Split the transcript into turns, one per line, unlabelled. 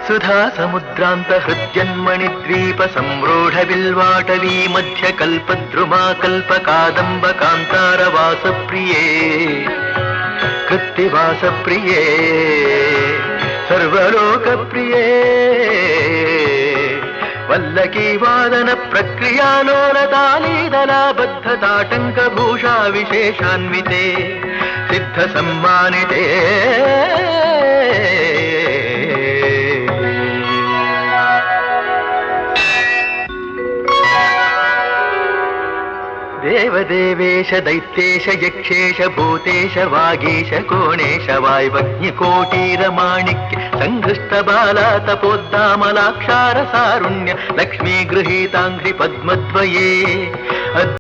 सुधा समुद्रांत हृद्यन्मणि द्वीप संरूढ़ बिल्वाटवी मध्य कल्पद्रुमा कल्प कादंब कांतार वास प्रिये कृत्तिवास प्रिये सर्वलोक प्रिये वल्लकी वादन प्रक्रिया लोलतालीदला बद्धताटंक भूषा विशेषान्विते सिद्ध सम्मानिते देवदेवेश दैत्येश यक्षेश भूतेश वागीश कोणेश वायवज्ञकोटीरमाणिक्य संघृष्ट बाला तपोद्दामलाक्षार सारुण्य लक्ष्मी गृहीतांघ्रि पद्मद्वये